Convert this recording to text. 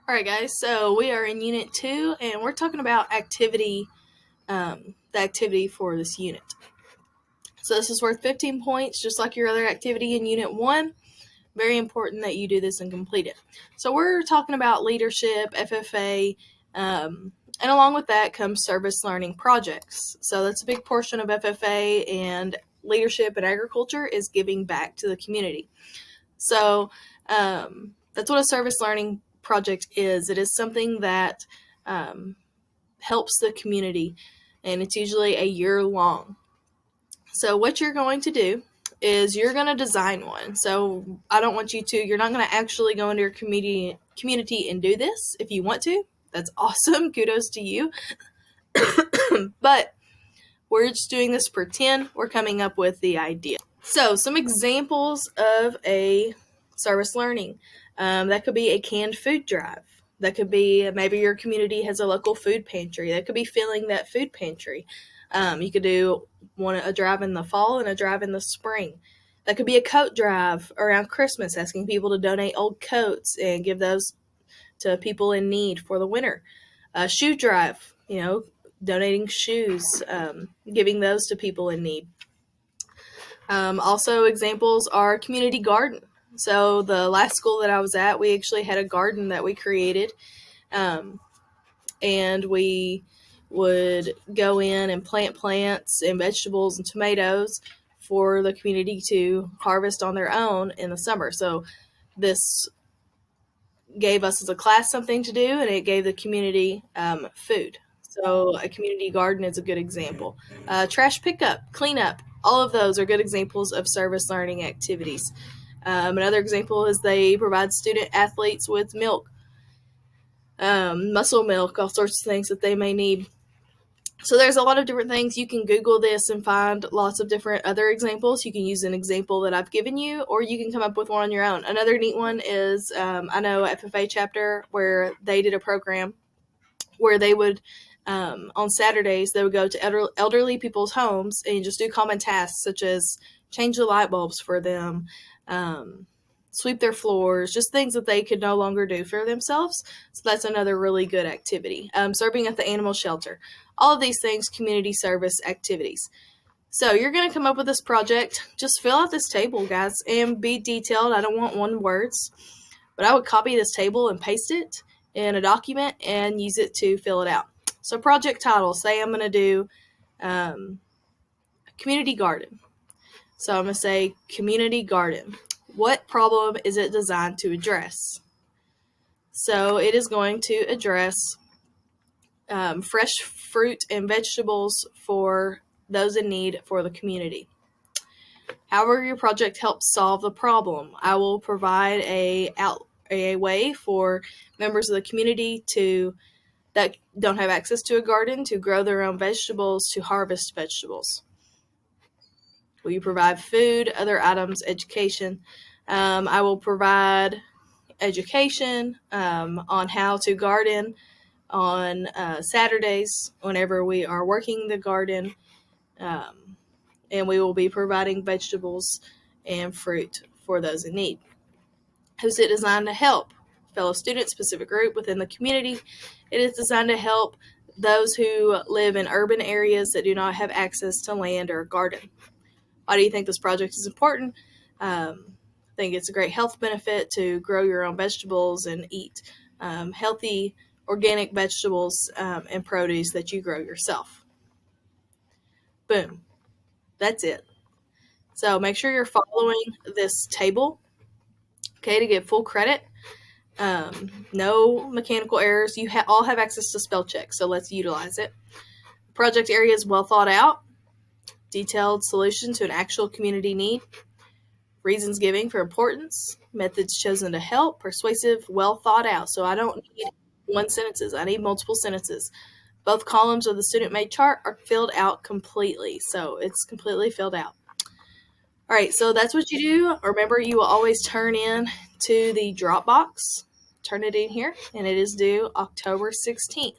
All right, guys, so we are in Unit 2, and we're talking about the activity for this unit. So this is worth 15 points, just like your other activity in Unit 1. Very important that you do this and complete it. So we're talking about leadership, FFA, and along with that comes service learning projects. So that's a big portion of FFA, and leadership in agriculture is giving back to the community. So that's what a service learning project is. It is something that helps the community, and it's usually a year long. So what you're going to do is you're going to design one. So I don't want you're not going to actually go into your community and do this. If you want to, that's awesome. Kudos to you. But we're just doing this for 10. We're coming up with the idea. So some examples of a service learning. That could be a canned food drive. That could be maybe your community has a local food pantry. That could be filling that food pantry. You could do a drive in the fall and a drive in the spring. That could be a coat drive around Christmas, asking people to donate old coats and give those to people in need for the winter. A shoe drive, donating shoes, giving those to people in need. Also, examples are community garden. So the last school that I was at, we actually had a garden that we created, and we would go in and plant plants and vegetables and tomatoes for the community to harvest on their own in the summer. So this gave us as a class something to do, and it gave the community food. So a community garden is a good example. Trash pickup, cleanup, all of those are good examples of service learning activities. Another example is they provide student athletes with milk, muscle milk, all sorts of things that they may need. So there's a lot of different things. You can Google this and find lots of different other examples. You can use an example that I've given you, or you can come up with one on your own. Another neat one is, I know FFA chapter where they did a program where they would, on Saturdays, they would go to elderly people's homes and just do common tasks such as change the light bulbs for them, sweep their floors, just things that they could no longer do for themselves. So that's another really good activity. Serving at the animal shelter. All of these things, community service activities. So you're going to come up with this project. Just fill out this table, guys, and be detailed. I don't want one words, but I would copy this table and paste it in a document and use it to fill it out. So project title, say I'm going to do community garden. So I'm going to say community garden. What problem is it designed to address? So it is going to address fresh fruit and vegetables for those in need for the community. However your project helps solve the problem, I will provide a way for members of the community that don't have access to a garden to grow their own vegetables, to harvest vegetables. Will you provide food, other items, education? I will provide education on how to garden on Saturdays whenever we are working the garden, and we will be providing vegetables and fruit for those in need. Who's it designed to help? Fellow students, specific group within the community. It is designed to help those who live in urban areas that do not have access to land or a garden. Why do you think this project is important? I think it's a great health benefit to grow your own vegetables and eat healthy organic vegetables and produce that you grow yourself. Boom. That's it. So make sure you're following this table, okay, to get full credit. No mechanical errors. You all have access to spell check, so let's utilize it. Project area is well thought out. Detailed solution to an actual community need. Reasons giving for importance. Methods chosen to help. Persuasive, well thought out. So I don't need one sentences. I need multiple sentences. Both columns of the student-made chart are filled out completely. So it's completely filled out. All right, so that's what you do. Remember, you will always turn in to the Dropbox. Turn it in here, and it is due October 16th.